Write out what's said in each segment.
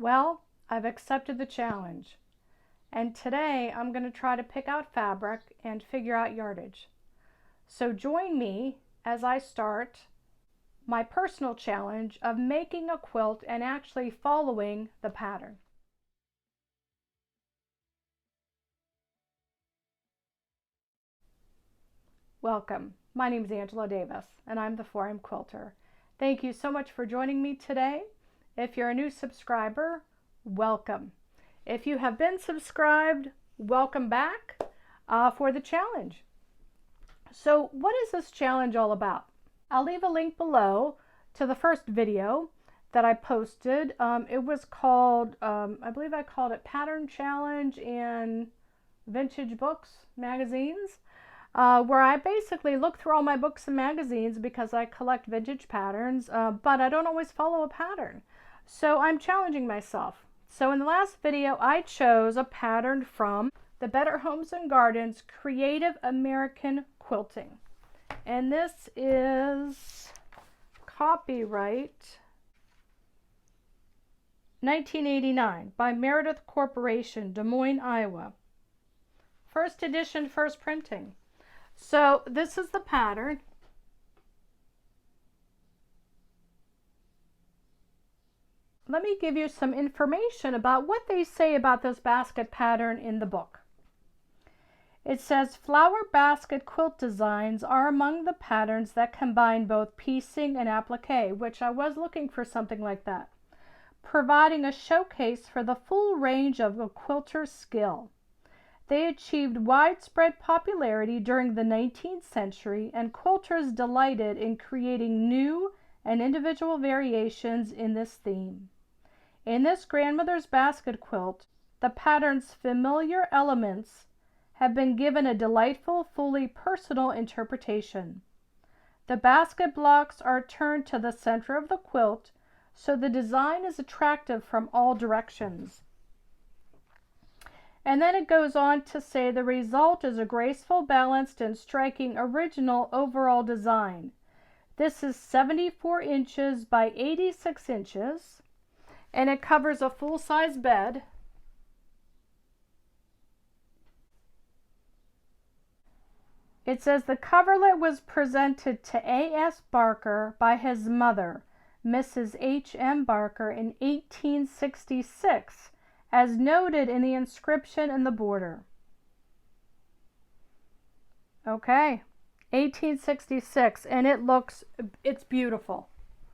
Well, I've accepted the challenge, and today I'm going to try to pick out fabric and figure out yardage. So join me as I start my personal challenge of making a quilt and actually following the pattern. Welcome. My name is Angela Davis, and I'm the 4M Quilter. Thank you so much for joining me today. If you're a new subscriber, welcome. If you have been subscribed, welcome back for the challenge. So what is this challenge all about? I'll leave a link below to the first video that I posted. It was called, I believe I called it Pattern Challenge in Vintage Books, Magazines, where I basically look through all my books and magazines because I collect vintage patterns, but I don't always follow a pattern. So I'm challenging myself. So in the last video, I chose a pattern from the Better Homes and Gardens Creative American Quilting. And this is copyright 1989 by Meredith Corporation, Des Moines, Iowa. First edition, first printing. So this is the pattern. Let me give you some information about what they say about this basket pattern in the book. It says flower basket quilt designs are among the patterns that combine both piecing and applique, which I was looking for something like that, providing a showcase for the full range of a quilter's skill. They achieved widespread popularity during the 19th century, and quilters delighted in creating new and individual variations in this theme. In this grandmother's basket quilt, the pattern's familiar elements have been given a delightful, fully personal interpretation. The basket blocks are turned to the center of the quilt, so the design is attractive from all directions. And then it goes on to say the result is a graceful, balanced, and striking original overall design. This is 74 inches by 86 inches, and it covers a full-size bed. It says the coverlet was presented to A.S. Barker by his mother, Mrs. H.M. Barker, in 1866, as noted in the inscription in the border. Okay, 1866, and it's beautiful.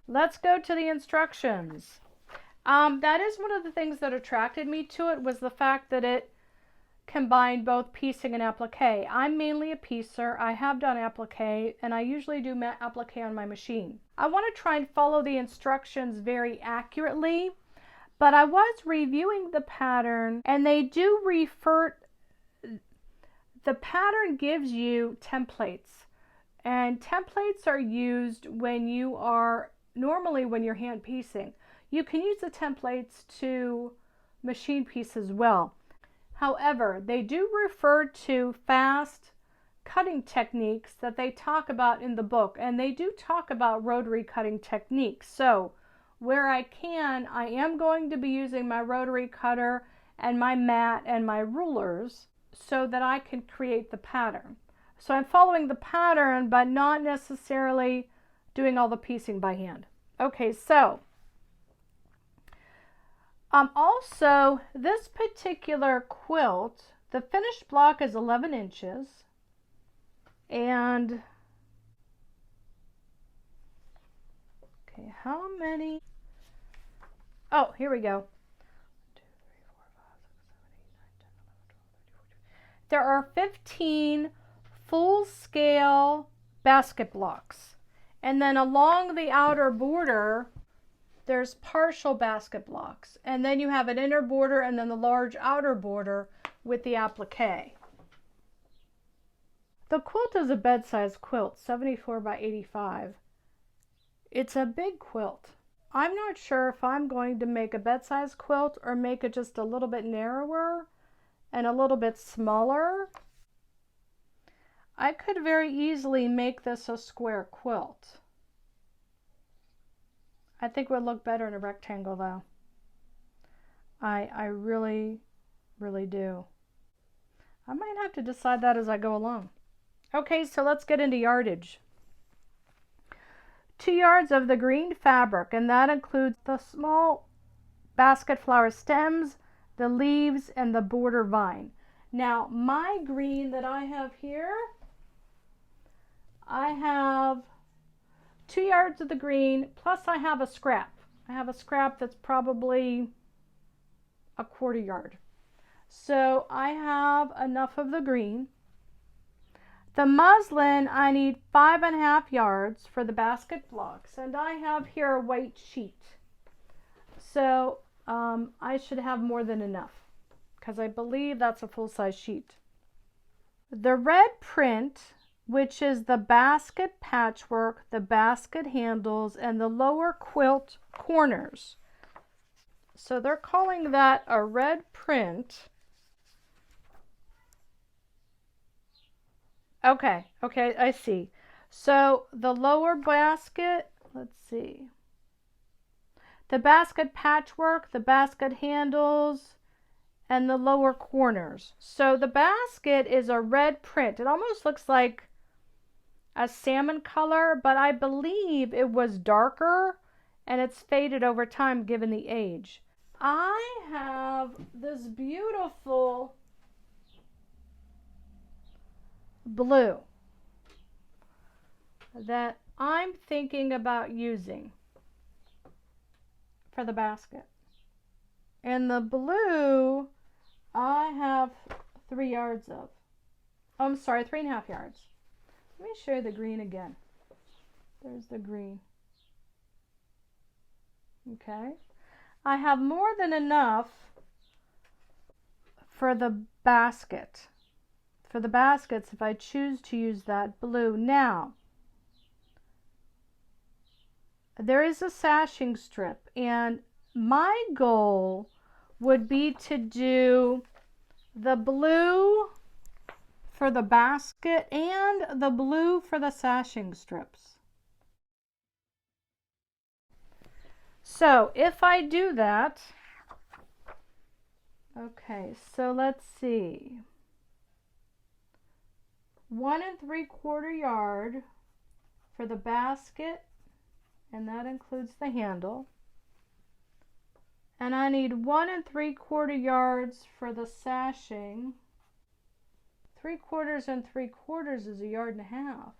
Let's go to the instructions. That is one of the things that attracted me to it, was the fact that it combined both piecing and applique. I'm mainly a piecer. I have done applique, and I usually do applique on my machine. I want to try and follow the instructions very accurately, but I was reviewing the pattern, and they do refer, the pattern gives you templates, and templates are used when you are, normally when you're hand piecing. You can use the templates to machine piece as well. However, they do refer to fast cutting techniques that they talk about in the book, and they do talk about rotary cutting techniques. So where I can, I am going to be using my rotary cutter and my mat and my rulers so that I can create the pattern. So I'm following the pattern, but not necessarily doing all the piecing by hand. Okay, so also, this particular quilt, the finished block is 11 inches, and okay, how many? Oh, here we go. 1, 2, 3, 4, 5, 6, 7, 8, 9, 10, 11, 12, 13, 14. There are 15 full-scale basket blocks, and then along the outer border there's partial basket blocks, and then you have an inner border and then the large outer border with the applique. The quilt is a bed-size quilt, 74 by 85. It's a big quilt. I'm not sure if I'm going to make a bed-size quilt or make it just a little bit narrower and a little bit smaller. I could very easily make this a square quilt. I think it would look better in a rectangle though. I really, really do. I might have to decide that as I go along. Okay, so let's get into yardage. 2 yards of the green fabric, and that includes the small basket flower stems, the leaves, and the border vine. Now, my green that I have here, I have 2 yards of the green, plus I have a scrap. I have a scrap that's probably a 1/4 yard. So I have enough of the green. The muslin, I need 5.5 yards for the basket blocks, and I have here a white sheet. So I should have more than enough because I believe that's a full-size sheet. The red print, which is the basket patchwork, the basket handles, and the lower quilt corners. So they're calling that a red print. Okay, I see. So the lower basket, let's see. The basket patchwork, the basket handles, and the lower corners. So the basket is a red print. It almost looks like a salmon color, but I believe it was darker and it's faded over time given the age. I have this beautiful blue that I'm thinking about using for the basket. And the blue I have 3 yards of. Oh, I'm sorry, 3.5 yards. Let me show you the green again. There's the green. Okay. I have more than enough for the basket. For the baskets, if I choose to use that blue. Now, there is a sashing strip, and my goal would be to do the blue for the basket and the blue for the sashing strips. So if I do that, okay, so let's see. 1 3/4 yard for the basket, and that includes the handle. And I need 1 3/4 yards for the sashing. 3/4 and 3/4 is 1.5 yards.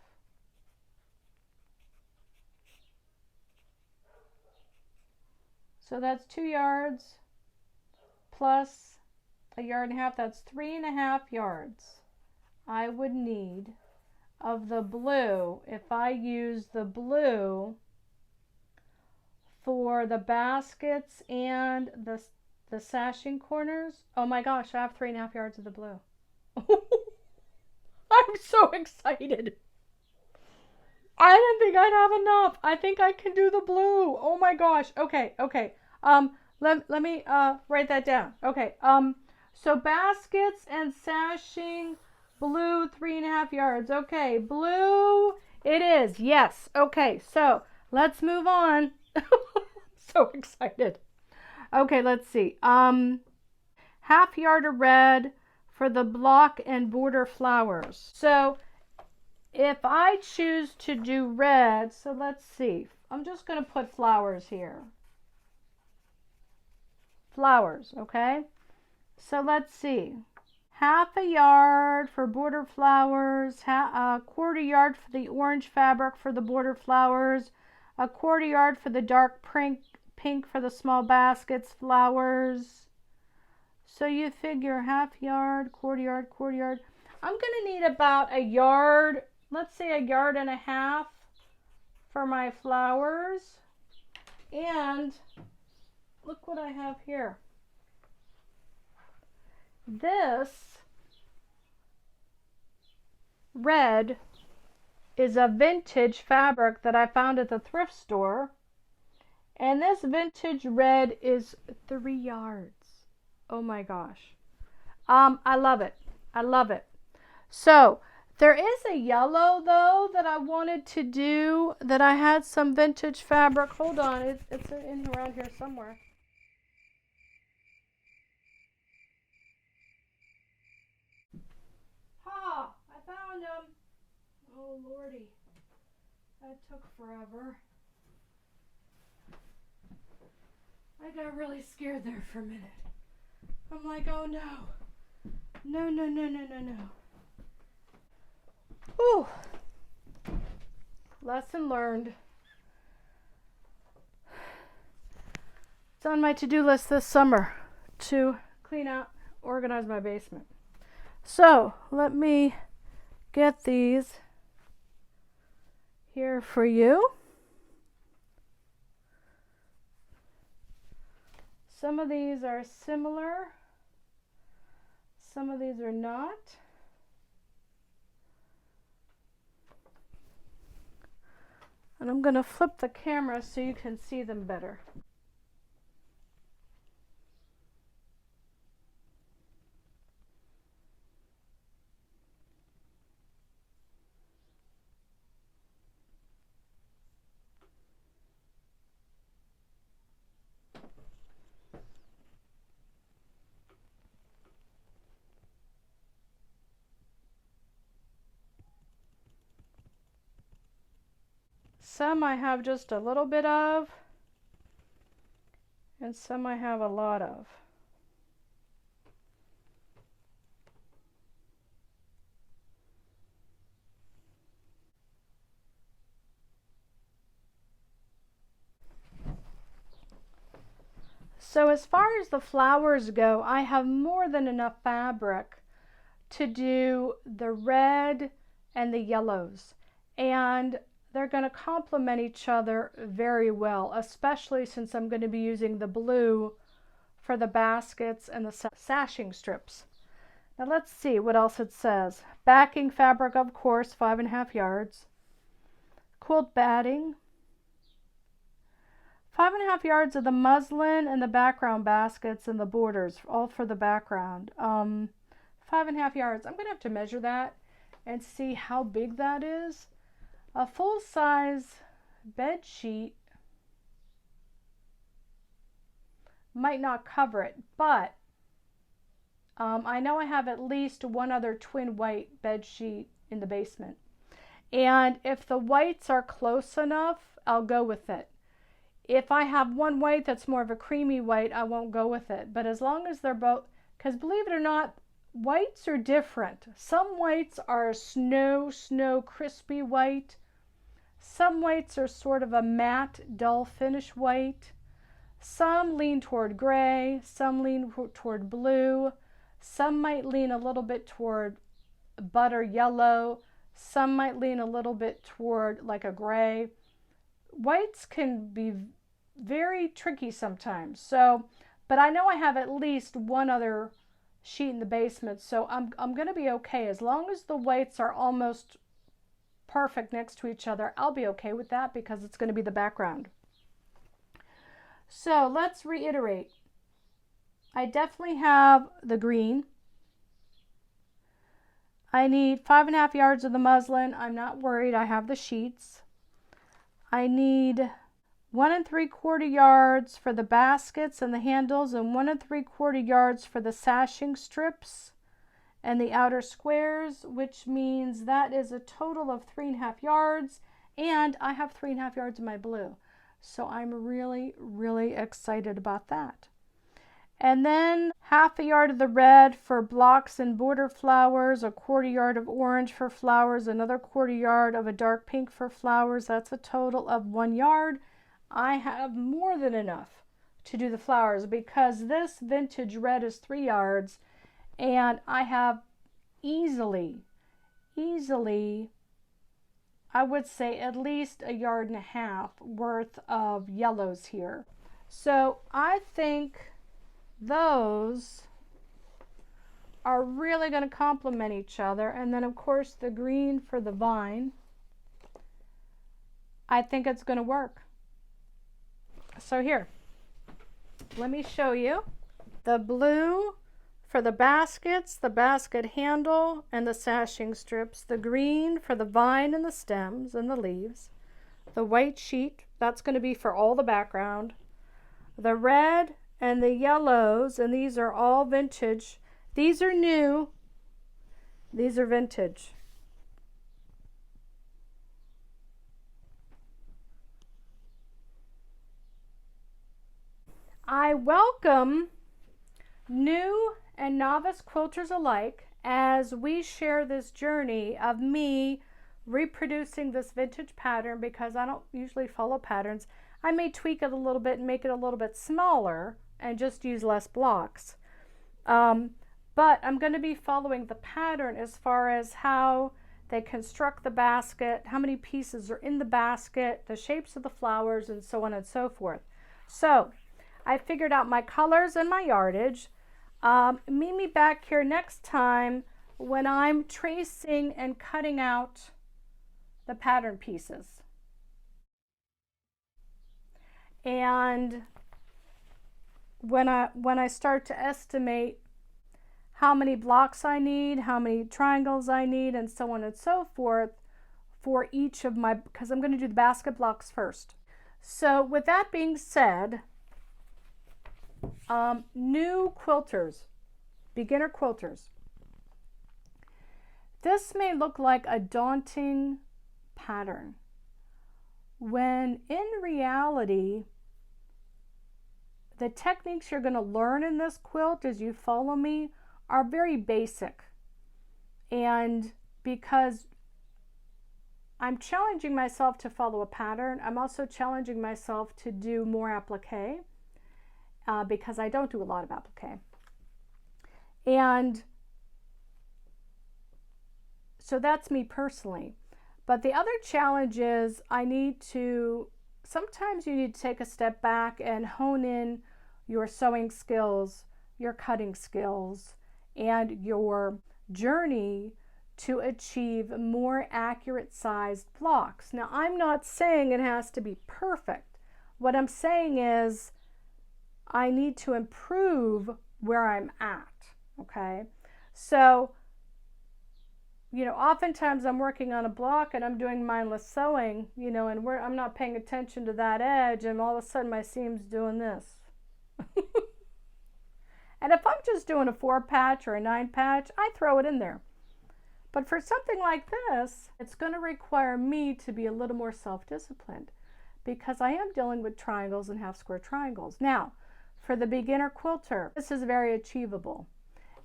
So that's 2 yards plus 1.5 yards. That's 3.5 yards I would need of the blue if I use the blue for the baskets and the sashing corners. Oh my gosh, I have 3.5 yards of the blue. I'm so excited. I didn't think I'd have enough. I think I can do the blue. Oh my gosh. Okay. Let me write that down. Okay. So baskets and sashing, blue, 3.5 yards. Okay, blue it is. Yes. Okay, so let's move on. So excited. Okay, let's see. 1/2 yard of red for the block and border flowers. So if I choose to do red, so let's see. I'm just going to put flowers here. Flowers, okay? So let's see. 1/2 yard for border flowers, 1/4 yard for the orange fabric for the border flowers, 1/4 yard for the dark pink for the small baskets flowers. So you figure 1/2 yard, 1/4 yard, 1/4 yard. I'm going to need about 1 yard, let's say 1.5 yards for my flowers. And look what I have here. This red is a vintage fabric that I found at the thrift store. And this vintage red is 3 yards. Oh my gosh. I love it. I love it. So there is a yellow though that I wanted to do, that I had some vintage fabric. Hold on, it's in around here somewhere. Oh Lordy, that took forever. I got really scared there for a minute. I'm like, oh no. No, no, no, no, no, no. Ooh. Lesson learned. It's on my to-do list this summer to clean out, organize my basement. So let me get these here for you. Some of these are similar, some of these are not. And I'm going to flip the camera so you can see them better. Some I have just a little bit of, and some I have a lot of. So as far as the flowers go, I have more than enough fabric to do the red and the yellows. And they're going to complement each other very well, especially since I'm going to be using the blue for the baskets and the sashing strips. Now let's see what else it says. Backing fabric, of course, 5.5 yards. Quilt batting. 5.5 yards of the muslin and the background baskets and the borders, all for the background. 5.5 yards. I'm going to have to measure that and see how big that is. A full-size bed sheet might not cover it, but I know I have at least one other twin white bed sheet in the basement. And if the whites are close enough, I'll go with it. If I have one white that's more of a creamy white, I won't go with it. But as long as they're both, because believe it or not, whites are different. Some whites are snow crispy white. Some whites are sort of a matte, dull finish white. Some lean toward gray, some lean toward blue. Some might lean a little bit toward butter yellow. Some might lean a little bit toward like a gray. Whites can be very tricky sometimes. So, but I know I have at least one other sheet in the basement, so I'm going to be okay. As long as the whites are almost perfect next to each other, I'll be okay with that because it's going to be the background. So let's reiterate. I definitely have the green. I need 5.5 yards of the muslin. I'm not worried. I have the sheets. I need 1 3/4 yards for the baskets and the handles and 1 3/4 yards for the sashing strips and the outer squares, which means that is a total of 3.5 yards, and I have 3.5 yards of my blue. So I'm really, really excited about that. And then 1/2 yard of the red for blocks and border flowers, 1/4 yard of orange for flowers, another 1/4 yard of a dark pink for flowers. That's a total of 1 yard. I have more than enough to do the flowers because this vintage red is 3 yards, and I have easily, I would say at least 1.5 yards worth of yellows here. So I think those are really going to complement each other. And then of course the green for the vine, I think it's going to work. So here, let me show you the blue for the baskets, the basket handle and the sashing strips, the green for the vine and the stems and the leaves, the white sheet, that's going to be for all the background, the red and the yellows, and these are all vintage. These are new, these are vintage. I welcome new and novice quilters alike as we share this journey of me reproducing this vintage pattern, because I don't usually follow patterns. I may tweak it a little bit and make it a little bit smaller and just use less blocks. But I'm going to be following the pattern as far as how they construct the basket, how many pieces are in the basket, the shapes of the flowers, and so on and so forth. So I figured out my colors and my yardage. Meet me back here next time when I'm tracing and cutting out the pattern pieces. And when I start to estimate how many blocks I need, how many triangles I need, and so on and so forth for each of my, because I'm going to do the basket blocks first. So with that being said, new quilters, beginner quilters. This may look like a daunting pattern, when in reality, the techniques you're going to learn in this quilt as you follow me are very basic. And because I'm challenging myself to follow a pattern, I'm also challenging myself to do more applique, because I don't do a lot of applique. And so that's me personally. But the other challenge is sometimes you need to take a step back and hone in your sewing skills, your cutting skills, and your journey to achieve more accurate sized blocks. Now, I'm not saying it has to be perfect. What I'm saying is I need to improve where I'm at, okay? So, oftentimes I'm working on a block and I'm doing mindless sewing, and I'm not paying attention to that edge, and all of a sudden my seam's doing this. And if I'm just doing a 4 patch or a 9 patch, I throw it in there. But for something like this, it's going to require me to be a little more self-disciplined, because I am dealing with triangles and half square triangles. Now, for the beginner quilter, this is very achievable.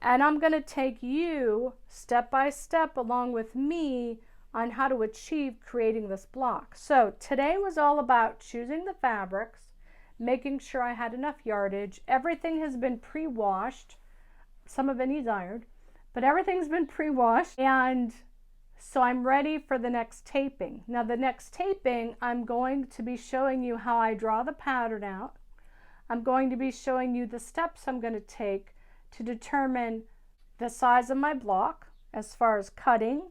And I'm going to take you step by step along with me on how to achieve creating this block. So today was all about choosing the fabrics, making sure I had enough yardage. Everything has been pre-washed. Some of it needs ironed, but everything's been pre-washed. And so I'm ready for the next taping. Now the next taping, I'm going to be showing you how I draw the pattern out. I'm going to be showing you the steps I'm going to take to determine the size of my block as far as cutting,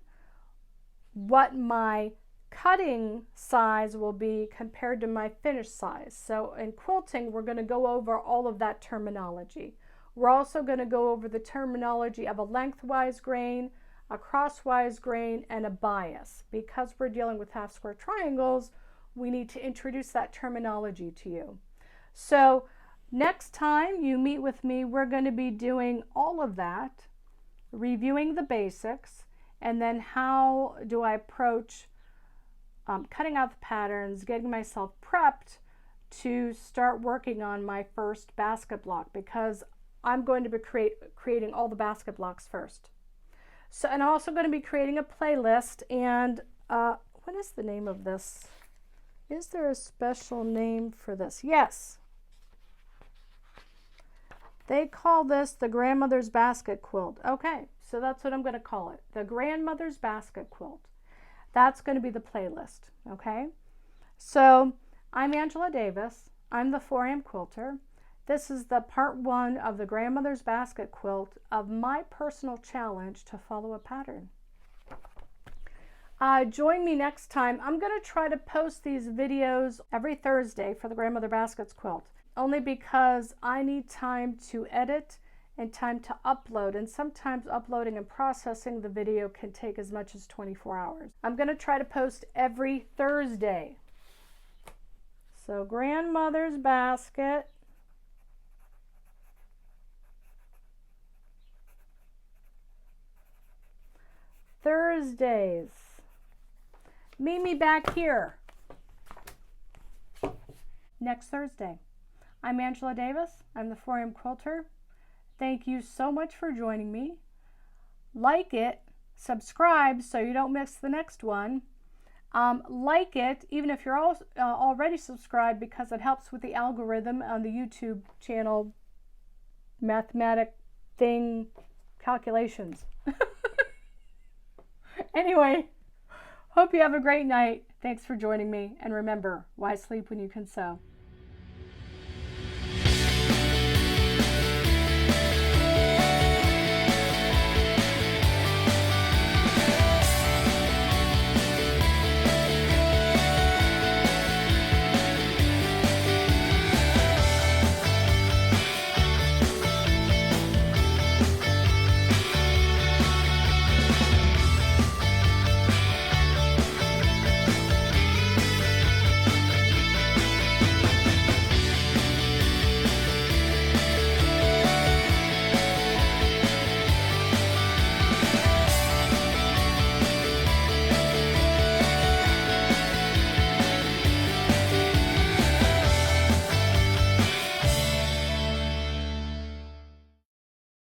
what my cutting size will be compared to my finished size. So in quilting, we're going to go over all of that terminology. We're also going to go over the terminology of a lengthwise grain, a crosswise grain, and a bias. Because we're dealing with half square triangles, we need to introduce that terminology to you. So next time you meet with me, we're going to be doing all of that, reviewing the basics, and then how do I approach cutting out the patterns, getting myself prepped to start working on my first basket block, because I'm going to be creating all the basket blocks first. So, and I'm also going to be creating a playlist. And what is the name of this? Is there a special name for this? Yes. They call this the grandmother's basket quilt. Okay, so that's what I'm going to call it, the grandmother's basket quilt. That's going to be the playlist, okay? So I'm Angela Davis. I'm the 4am Quilter. This is the part 1 of the grandmother's basket quilt of my personal challenge to follow a pattern. Join me next time. I'm going to try to post these videos every Thursday for the grandmother baskets quilt, only because I need time to edit and time to upload, and sometimes uploading and processing the video can take as much as 24 hours. I'm going to try to post every Thursday. So grandmother's basket, Thursdays. Meet me back here next Thursday. I'm Angela Davis. I'm the 4am Quilter. Thank you so much for joining me. Like it, subscribe so you don't miss the next one. Like it, even if you're already subscribed, because it helps with the algorithm on the YouTube channel mathematic thing calculations. Anyway, hope you have a great night. Thanks for joining me. And remember, why sleep when you can sew?